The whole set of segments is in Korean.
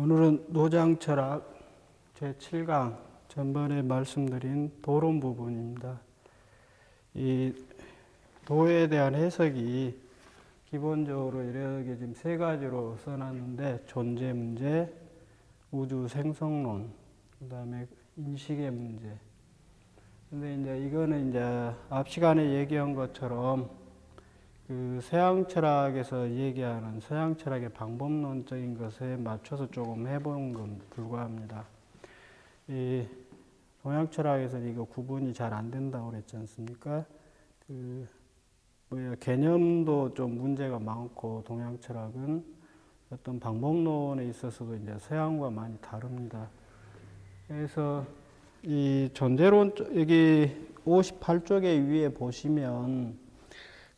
오늘은 노장철학 제7강 전번에 말씀드린 도론 부분입니다. 이 도에 대한 해석이 기본적으로 이렇게 지금 세 가지로 써놨는데, 존재 문제, 우주 생성론, 그 다음에 인식의 문제. 근데 이제 이거는 이제 앞 시간에 얘기한 것처럼 그 서양 철학에서 얘기하는 서양 철학의 방법론적인 것에 맞춰서 조금 해본 건 불과합니다. 이 동양 철학에서는 이거 구분이 잘 안 된다고 그랬지 않습니까? 개념도 좀 문제가 많고, 동양 철학은 어떤 방법론에 있어서도 이제 서양과 많이 다릅니다. 그래서 이 존재론, 여기 58쪽에 위에 보시면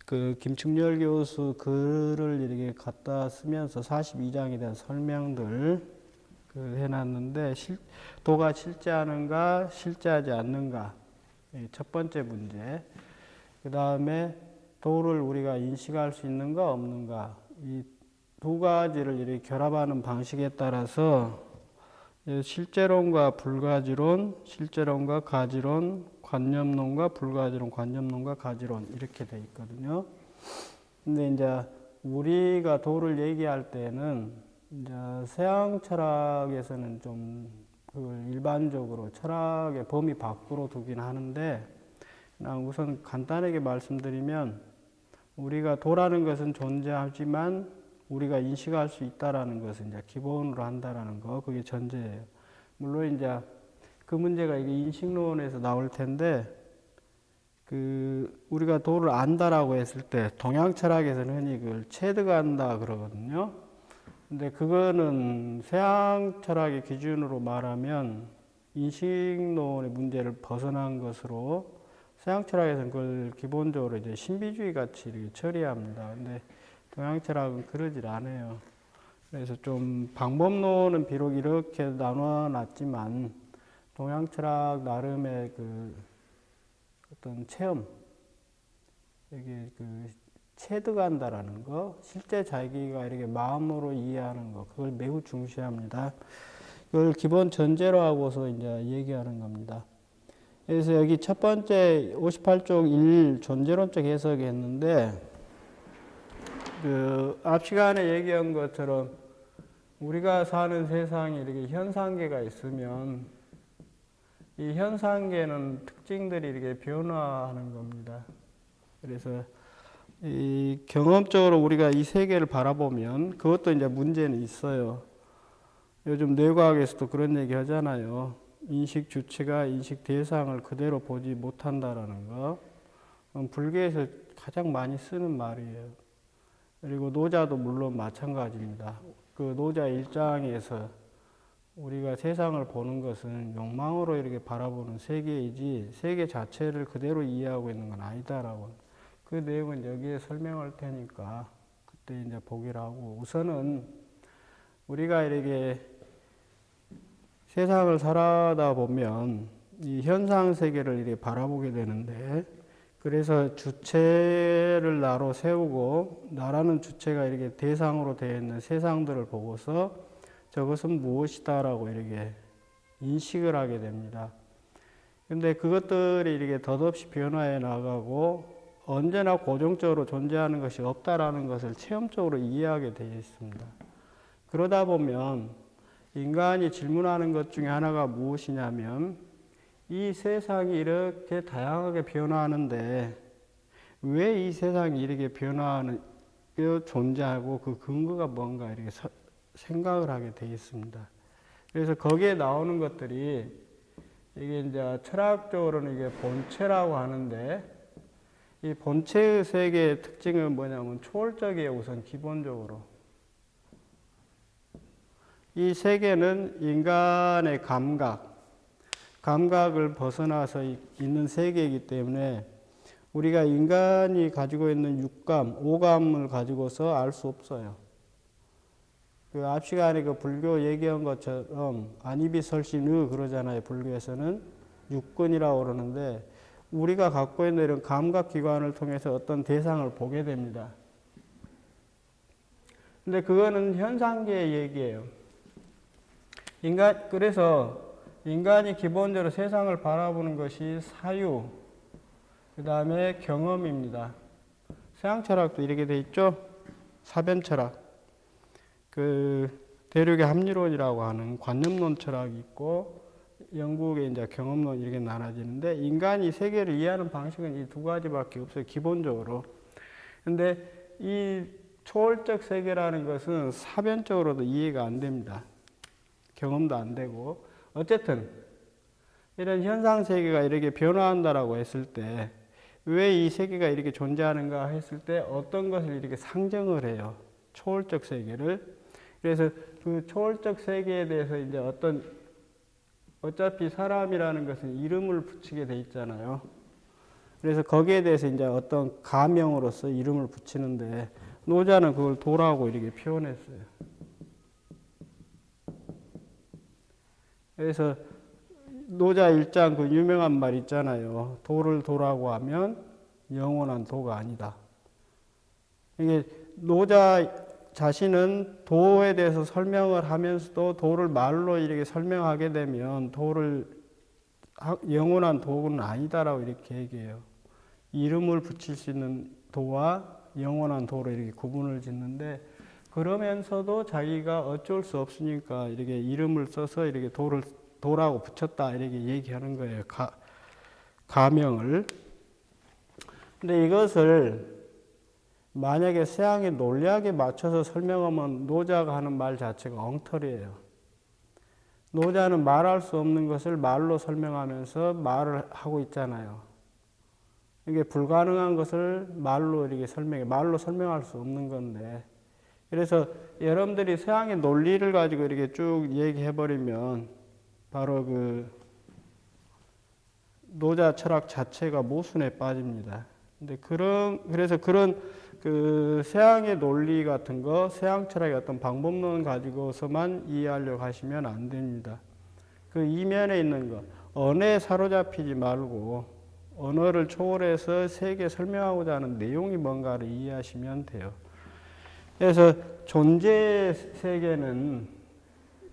그 김충렬 교수 글을 이렇게 갖다 쓰면서 42장에 대한 설명들 해놨는데, 도가 실제하는가, 실제하지 않는가. 첫 번째 문제. 그 다음에 도를 우리가 인식할 수 있는가, 없는가. 이 두 가지를 이렇게 결합하는 방식에 따라서 실제론과 불가지론, 실제론과 가지론, 관념론과 불가지론, 관념론과 가지론, 이렇게 돼 있거든요. 근데 이제 우리가 도를 얘기할 때는 이제 서양 철학에서는 좀 그걸 일반적으로 철학의 범위 밖으로 두긴 하는데, 그냥 우선 간단하게 말씀드리면, 우리가 도라는 것은 존재하지만 우리가 인식할 수 있다라는 것을 이제 기본으로 한다라는 거, 그게 전제예요. 물론 이제 그 문제가 이게 인식론에서 나올 텐데, 우리가 도를 안다라고 했을 때 동양 철학에서는 흔히 그걸 체득한다 그러거든요. 근데 그거는 서양 철학의 기준으로 말하면 인식론의 문제를 벗어난 것으로, 서양 철학에서는 그걸 기본적으로 이제 신비주의 같이 이렇게 처리합니다. 근데 동양 철학은 그러질 않아요. 그래서 좀 방법론은 비록 이렇게 나눠놨지만, 동양 철학 나름의 그 어떤 체험, 이게 체득한다라는 거, 실제 자기가 이렇게 마음으로 이해하는 거, 그걸 매우 중시합니다. 그걸 기본 전제로 하고서 이제 얘기하는 겁니다. 그래서 여기 첫 번째 58쪽 1 존재론적 해석이 했는데, 앞 시간에 얘기한 것처럼 우리가 사는 세상에 이렇게 현상계가 있으면 이 현상계는 특징들이 이렇게 변화하는 겁니다. 그래서 이 경험적으로 우리가 이 세계를 바라보면, 그것도 이제 문제는 있어요. 요즘 뇌과학에서도 그런 얘기 하잖아요. 인식 주체가 인식 대상을 그대로 보지 못한다라는 거. 불교에서 가장 많이 쓰는 말이에요. 그리고 노자도 물론 마찬가지입니다. 그 노자 1장에서 우리가 세상을 보는 것은 욕망으로 이렇게 바라보는 세계이지 세계 자체를 그대로 이해하고 있는 건 아니다라고. 그 내용은 여기에 설명할 테니까 그때 이제 보기로 하고, 우선은 우리가 이렇게 세상을 살아다 보면 이 현상 세계를 이렇게 바라보게 되는데, 그래서 주체를 나로 세우고 나라는 주체가 이렇게 대상으로 되어 있는 세상들을 보고서 저것은 무엇이다라고 이렇게 인식을 하게 됩니다. 근데 그것들이 이렇게 덧없이 변화해 나가고 언제나 고정적으로 존재하는 것이 없다라는 것을 체험적으로 이해하게 되어 있습니다. 그러다 보면 인간이 질문하는 것 중에 하나가 무엇이냐면, 이 세상이 이렇게 다양하게 변화하는데 왜 이 세상이 이렇게 변화하는 존재하고 그 근거가 뭔가 이렇게 생각을 하게 되어 있습니다. 그래서 거기에 나오는 것들이 이게 이제 철학적으로는 이게 본체라고 하는데, 이 본체의 세계의 특징은 뭐냐면 초월적이에요. 우선 기본적으로 이 세계는 인간의 감각을 벗어나서 있는 세계이기 때문에 우리가 인간이 가지고 있는 육감, 오감을 가지고서 알 수 없어요. 앞 시간에 불교 얘기한 것처럼 안이비설신의 그러잖아요. 불교에서는 육근이라고 그러는데, 우리가 갖고 있는 이런 감각기관을 통해서 어떤 대상을 보게 됩니다. 근데 그거는 현상계의 얘기예요. 그래서 인간이 기본적으로 세상을 바라보는 것이 사유, 그 다음에 경험입니다. 서양 철학도 이렇게 돼 있죠? 사변 철학. 대륙의 합리론이라고 하는 관념론 철학이 있고, 영국의 이제 경험론 이렇게 나눠지는데, 인간이 세계를 이해하는 방식은 이 두 가지밖에 없어요, 기본적으로. 근데 이 초월적 세계라는 것은 사변적으로도 이해가 안 됩니다. 경험도 안 되고. 어쨌든, 이런 현상 세계가 이렇게 변화한다라고 했을 때, 왜 이 세계가 이렇게 존재하는가 했을 때 어떤 것을 이렇게 상정을 해요. 초월적 세계를. 그래서 그 초월적 세계에 대해서 이제 어차피 사람이라는 것은 이름을 붙이게 돼 있잖아요. 그래서 거기에 대해서 이제 어떤 가명으로서 이름을 붙이는데, 노자는 그걸 도라고 이렇게 표현했어요. 그래서 노자 일장 그 유명한 말 있잖아요. 도를 도라고 하면 영원한 도가 아니다. 이게 노자 자신은 도에 대해서 설명을 하면서도 도를 말로 이렇게 설명하게 되면 영원한 도는 아니다라고 이렇게 얘기해요. 이름을 붙일 수 있는 도와 영원한 도로 이렇게 구분을 짓는데, 그러면서도 자기가 어쩔 수 없으니까 이렇게 이름을 써서 이렇게 도라고 붙였다 이렇게 얘기하는 거예요. 가명을. 근데 이것을 만약에 서양의 논리학에 맞춰서 설명하면 노자가 하는 말 자체가 엉터리예요. 노자는 말할 수 없는 것을 말로 설명하면서 말을 하고 있잖아요. 이게 불가능한 것을 말로 설명할 수 없는 건데. 그래서 여러분들이 서양의 논리를 가지고 이렇게 쭉 얘기해버리면 바로 노자 철학 자체가 모순에 빠집니다. 그래서 그런 서양의 논리 같은 거, 서양 철학의 어떤 방법론 가지고서만 이해하려고 하시면 안 됩니다. 그 이면에 있는 거, 언어에 사로잡히지 말고 언어를 초월해서 세계 설명하고자 하는 내용이 뭔가를 이해하시면 돼요. 그래서 존재 세계는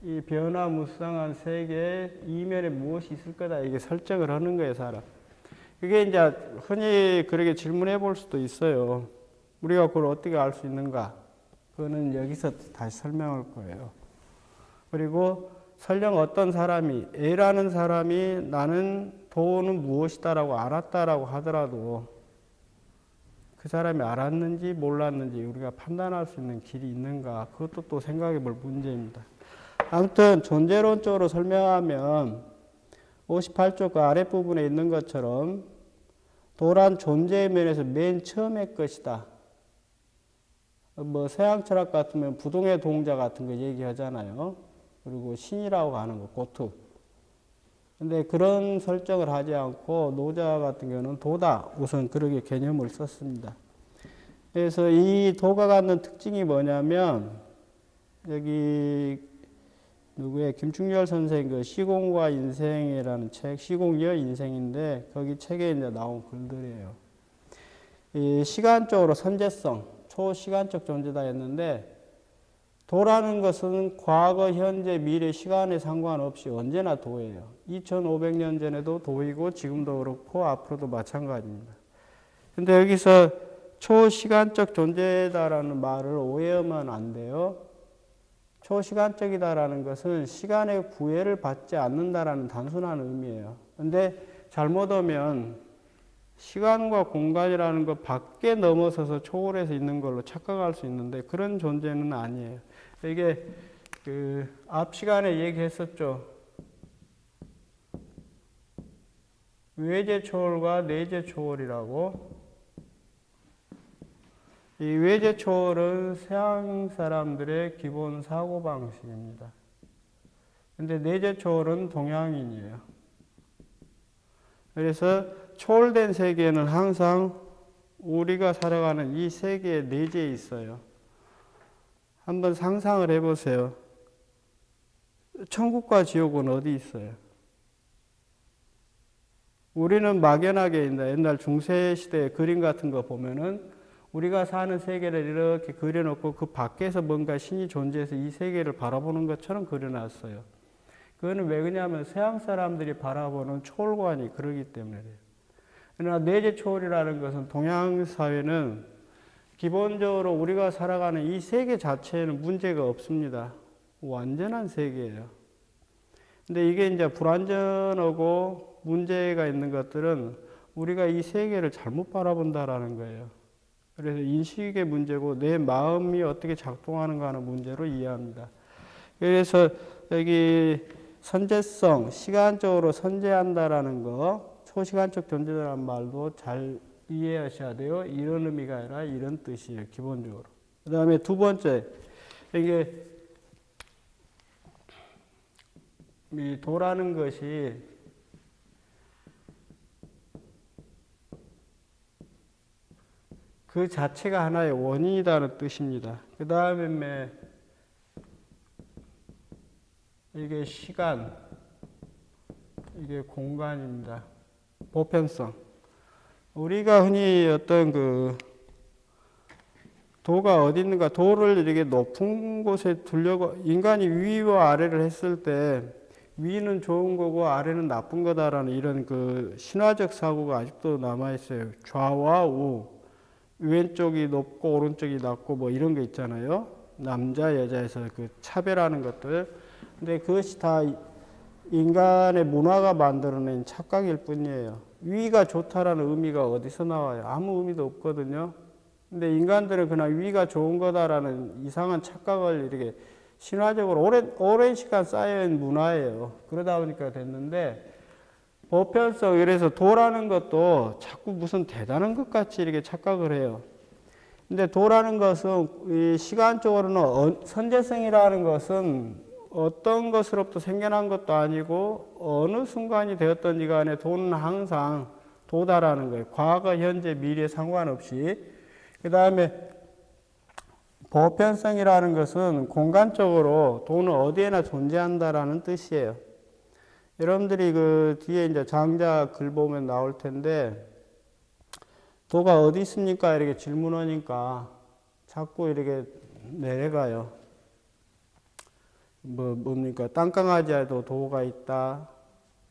이 변화무쌍한 세계의 이면에 무엇이 있을 거다 이게 설정을 하는 거예요, 사람. 그게 이제 흔히 그렇게 질문해 볼 수도 있어요. 우리가 그걸 어떻게 알 수 있는가? 그거는 여기서 다시 설명할 거예요. 그리고 설령 어떤 사람이, A라는 사람이 나는 도는 무엇이다라고 알았다라고 하더라도 그 사람이 알았는지 몰랐는지 우리가 판단할 수 있는 길이 있는가? 그것도 또 생각해 볼 문제입니다. 아무튼 존재론적으로 설명하면 58쪽 그 아랫부분에 있는 것처럼 도란 존재의 면에서 맨 처음의 것이다. 서양 철학 같으면 부동의 동자 같은 거 얘기하잖아요. 그리고 신이라고 하는 거, 고투. 근데 그런 설정을 하지 않고 노자 같은 경우는 도다. 우선 그렇게 개념을 썼습니다. 그래서 이 도가 갖는 특징이 뭐냐면 여기 누구의 김충렬 선생 그 시공과 인생이라는 책, 시공여 인생인데 거기 책에 이제 나온 글들이에요. 이 시간적으로 선제성, 초시간적 존재다 했는데 도라는 것은 과거, 현재, 미래, 시간에 상관없이 언제나 도예요. 2500년 전에도 도이고 지금도 그렇고 앞으로도 마찬가지입니다. 근데 여기서 초시간적 존재다라는 말을 오해하면 안 돼요. 초시간적이다라는 것은 시간의 구애를 받지 않는다라는 단순한 의미예요. 근데 잘못 오면 시간과 공간이라는 것 밖에 넘어서서 초월해서 있는 걸로 착각할 수 있는데 그런 존재는 아니에요. 이게 앞 시간에 얘기했었죠. 외제 초월과 내재 초월이라고. 이 외제 초월은 서양 사람들의 기본 사고방식입니다. 근데 내재 초월은 동양인이에요. 그래서 초월된 세계는 항상 우리가 살아가는 이 세계의 내재에 있어요. 한번 상상을 해보세요. 천국과 지옥은 어디 있어요? 우리는 막연하게 옛날 중세시대의 그림 같은 거 보면은 우리가 사는 세계를 이렇게 그려놓고 그 밖에서 뭔가 신이 존재해서 이 세계를 바라보는 것처럼 그려놨어요. 그거는 왜 그러냐면 서양 사람들이 바라보는 초월관이 그러기 때문에 그래요. 그러나 내재 초월이라는 것은 동양 사회는 기본적으로 우리가 살아가는 이 세계 자체에는 문제가 없습니다. 완전한 세계예요. 근데 이게 이제 불완전하고 문제가 있는 것들은 우리가 이 세계를 잘못 바라본다라는 거예요. 그래서 인식의 문제고 내 마음이 어떻게 작동하는가 하는 문제로 이해합니다. 그래서 여기 선재성, 시간적으로 선재한다라는 거, 초시간적 존재라는 말도 잘 이해하셔야 돼요. 이런 의미가 아니라 이런 뜻이에요, 기본적으로. 그 다음에 두 번째, 이게 이 도라는 것이 그 자체가 하나의 원인이라는 뜻입니다. 그 다음에 이게 시간, 이게 공간입니다. 보편성. 우리가 흔히 어떤 그 도가 어디 있는가, 도를 이렇게 높은 곳에 두려고 인간이 위와 아래를 했을 때 위는 좋은 거고 아래는 나쁜 거다라는 이런 그 신화적 사고가 아직도 남아 있어요. 좌와 우, 왼쪽이 높고 오른쪽이 낮고 뭐 이런 거 있잖아요. 남자 여자에서 그 차별하는 것들. 근데 그것이 다 인간의 문화가 만들어낸 착각일 뿐이에요. 위가 좋다라는 의미가 어디서 나와요? 아무 의미도 없거든요. 근데 인간들은 그냥 위가 좋은 거다라는 이상한 착각을 이렇게 신화적으로 오랜 시간 쌓여있는 문화예요. 그러다 보니까 됐는데, 보편성, 그래서 도라는 것도 자꾸 무슨 대단한 것 같이 이렇게 착각을 해요. 근데 도라는 것은 이 시간적으로는 선재성이라는 것은 어떤 것으로부터 생겨난 것도 아니고 어느 순간이 되었던지 간에 도는 항상 도다라는 거예요. 과거, 현재, 미래 상관없이. 그 다음에 보편성이라는 것은 공간적으로 도는 어디에나 존재한다라는 뜻이에요. 여러분들이 그 뒤에 이제 장자 글 보면 나올 텐데, 도가 어디 있습니까? 이렇게 질문하니까 자꾸 이렇게 내려가요. 뭡니까? 땅강아지에도 도가 있다.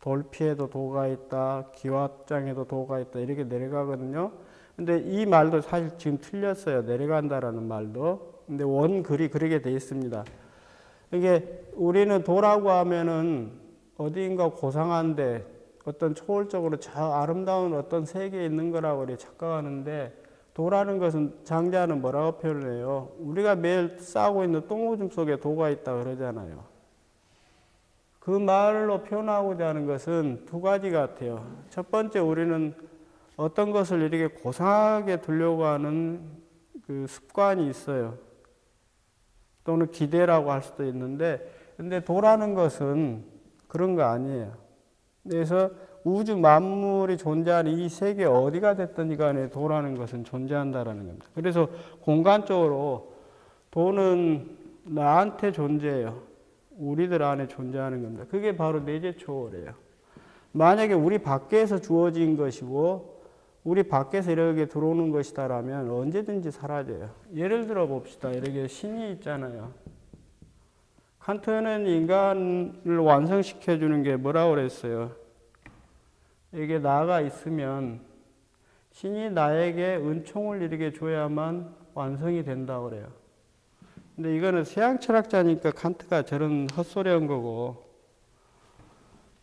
돌피에도 도가 있다. 기와장에도 도가 있다. 이렇게 내려가거든요. 근데 이 말도 사실 지금 틀렸어요. 내려간다라는 말도. 근데 원글이 그렇게 돼 있습니다. 이게 우리는 도라고 하면은 어디인가 고상한데 어떤 초월적으로 저 아름다운 어떤 세계에 있는 거라고 이렇게 착각하는데, 도라는 것은 장자는 뭐라고 표현해요? 우리가 매일 싸고 있는 똥오줌 속에 도가 있다 그러잖아요. 그 말로 표현하고자 하는 것은 두 가지 같아요. 첫 번째, 우리는 어떤 것을 이렇게 고상하게 두려고 하는 그 습관이 있어요. 또는 기대라고 할 수도 있는데, 근데 도라는 것은 그런 거 아니에요. 그래서 우주 만물이 존재하는 이 세계 어디가 됐든지 간에 도라는 것은 존재한다라는 겁니다. 그래서 공간적으로 도는 나한테 존재해요. 우리들 안에 존재하는 겁니다. 그게 바로 내재 초월이에요. 만약에 우리 밖에서 주어진 것이고 우리 밖에서 이렇게 들어오는 것이다라면 언제든지 사라져요. 예를 들어 봅시다. 이렇게 신이 있잖아요. 칸트는 인간을 완성시켜주는 게 뭐라고 그랬어요? 이게 나가 있으면 신이 나에게 은총을 이렇게 줘야만 완성이 된다고 그래요. 근데 이거는 서양 철학자니까 칸트가 저런 헛소리 한 거고,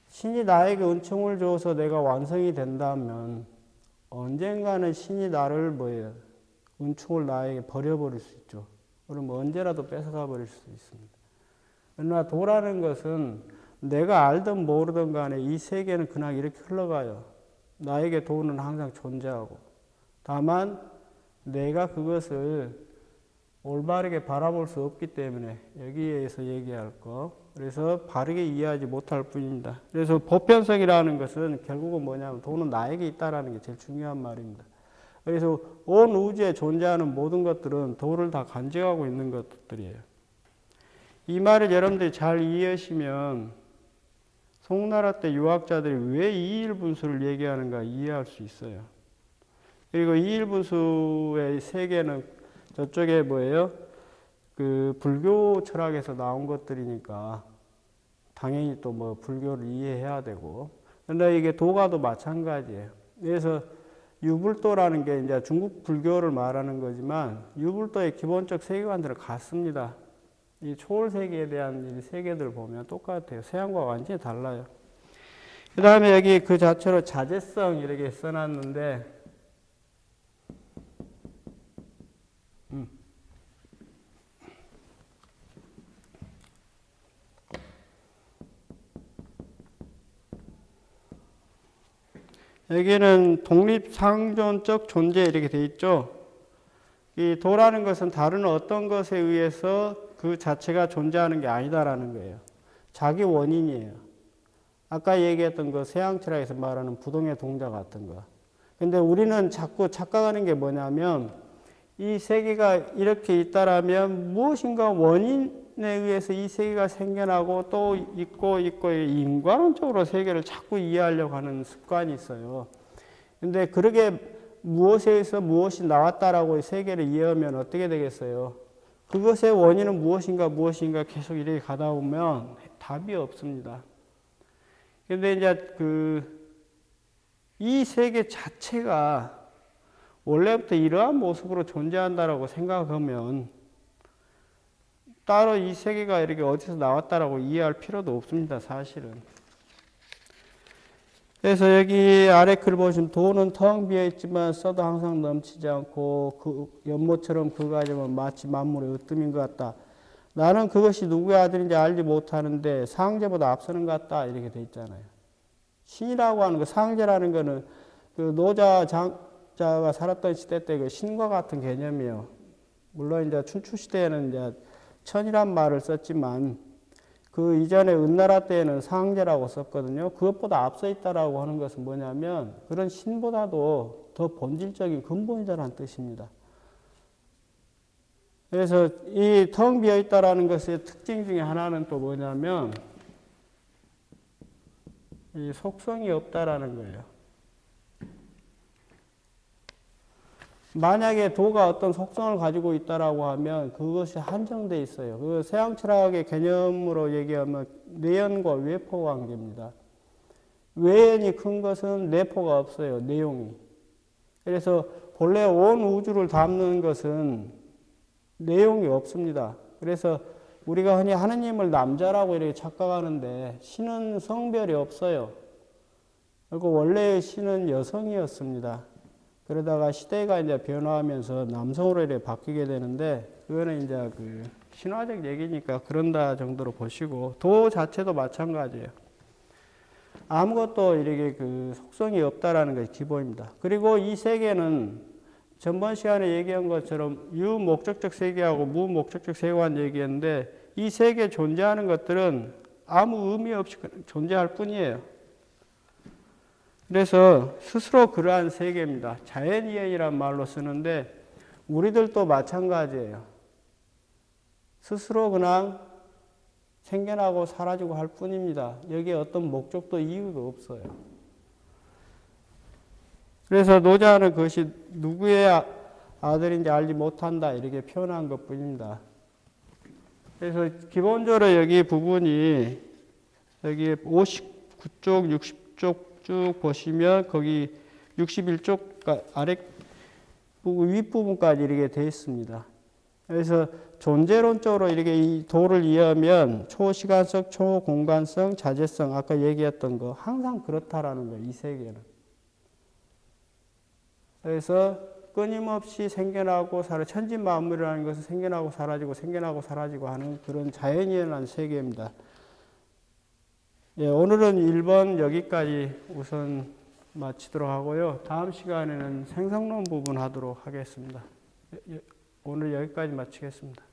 신이 나에게 은총을 줘서 내가 완성이 된다면 언젠가는 신이 나를 뭐예요? 은총을 나에게 버려버릴 수 있죠. 그럼 언제라도 뺏어가 버릴 수 있습니다. 그러나 도라는 것은 내가 알든 모르든 간에 이 세계는 그냥 이렇게 흘러가요. 나에게 도는 항상 존재하고. 다만 내가 그것을 올바르게 바라볼 수 없기 때문에 여기에서 얘기할 거. 그래서 바르게 이해하지 못할 뿐입니다. 그래서 보편성이라는 것은 결국은 뭐냐면 도는 나에게 있다라는 게 제일 중요한 말입니다. 그래서 온 우주에 존재하는 모든 것들은 도를 다 간직하고 있는 것들이에요. 이 말을 여러분들이 잘 이해하시면 송나라 때 유학자들이 왜 이일분수를 얘기하는가 이해할 수 있어요. 그리고 이일분수의 세계는 저쪽에 뭐예요? 그 불교 철학에서 나온 것들이니까 당연히 또 뭐 불교를 이해해야 되고. 근데 이게 도가도 마찬가지예요. 그래서 유불도라는 게 이제 중국 불교를 말하는 거지만 유불도의 기본적 세계관들은 같습니다. 이 초월 세계에 대한 이 세계들 보면 똑같아요. 서양과 완전히 달라요. 그 다음에 여기 그 자체로 자제성 이렇게 써놨는데, 여기는 독립상존적 존재 이렇게 돼 있죠. 이 도라는 것은 다른 어떤 것에 의해서 그 자체가 존재하는 게 아니다라는 거예요. 자기 원인이에요. 아까 얘기했던 그 서양철학에서 말하는 부동의 동자 같은 거. 근데 우리는 자꾸 착각하는 게 뭐냐면 이 세계가 이렇게 있다라면 무엇인가 원인에 의해서 이 세계가 생겨나고 또 있고 인간론적으로 세계를 자꾸 이해하려고 하는 습관이 있어요. 근데 그렇게 무엇에 의해서 무엇이 나왔다라고 세계를 이해하면 어떻게 되겠어요? 그것의 원인은 무엇인가 계속 이렇게 가다 보면 답이 없습니다. 근데 이제 이 세계 자체가 원래부터 이러한 모습으로 존재한다라고 생각하면 따로 이 세계가 이렇게 어디서 나왔다라고 이해할 필요도 없습니다, 사실은. 그래서 여기 아래 글 보시면 도는 텅 비어 있지만 써도 항상 넘치지 않고 그 연못처럼 그가 아니면 마치 만물의 으뜸인 것 같다. 나는 그것이 누구의 아들인지 알지 못하는데 상제보다 앞서는 것 같다. 이렇게 돼 있잖아요. 신이라고 하는 거, 상제라는 거는 그 노자 장자가 살았던 시대 때 그 신과 같은 개념이에요. 물론 이제 춘추 시대에는 이제 천이란 말을 썼지만 그 이전에 은나라 때에는 상제라고 썼거든요. 그것보다 앞서 있다라고 하는 것은 뭐냐면 그런 신보다도 더 본질적인 근본이다라는 뜻입니다. 그래서 이 텅 비어 있다라는 것의 특징 중에 하나는 또 뭐냐면 이 속성이 없다라는 거예요. 만약에 도가 어떤 속성을 가지고 있다라고 하면 그것이 한정되어 있어요. 그 서양 철학의 개념으로 얘기하면 내연과 외포 관계입니다. 외연이 큰 것은 내포가 없어요. 내용이. 그래서 본래 온 우주를 담는 것은 내용이 없습니다. 그래서 우리가 흔히 하느님을 남자라고 이렇게 착각하는데 신은 성별이 없어요. 그리고 원래의 신은 여성이었습니다. 그러다가 시대가 이제 변화하면서 남성으로 이렇게 바뀌게 되는데 그거는 이제 그 신화적 얘기니까 그런다 정도로 보시고 도 자체도 마찬가지예요. 아무것도 이렇게 그 속성이 없다라는 것이 기본입니다. 그리고 이 세계는 전번 시간에 얘기한 것처럼 유목적적 세계하고 무목적적 세계관 얘기했는데 이 세계에 존재하는 것들은 아무 의미 없이 존재할 뿐이에요. 그래서 스스로 그러한 세계입니다. 자연이해이란 말로 쓰는데 우리들도 마찬가지예요. 스스로 그냥 생겨나고 사라지고 할 뿐입니다. 여기에 어떤 목적도 이유도 없어요. 그래서 노자는 그것이 누구의 아들인지 알지 못한다 이렇게 표현한 것 뿐입니다. 그래서 기본적으로 여기 부분이 여기 59쪽, 60쪽 쭉 보시면 거기 61쪽 아래 부분, 윗부분까지 이렇게 되어 있습니다. 그래서 존재론적으로 이렇게 이 도를 이해하면 초시간성, 초공간성, 자제성 아까 얘기했던 거 항상 그렇다라는 거예요. 이 세계는. 그래서 끊임없이 생겨나고 천지만물이라는 것은 생겨나고 사라지고 하는 그런 자연이라는 세계입니다. 예, 오늘은 1번 여기까지 우선 마치도록 하고요. 다음 시간에는 생성론 부분 하도록 하겠습니다. 오늘 여기까지 마치겠습니다.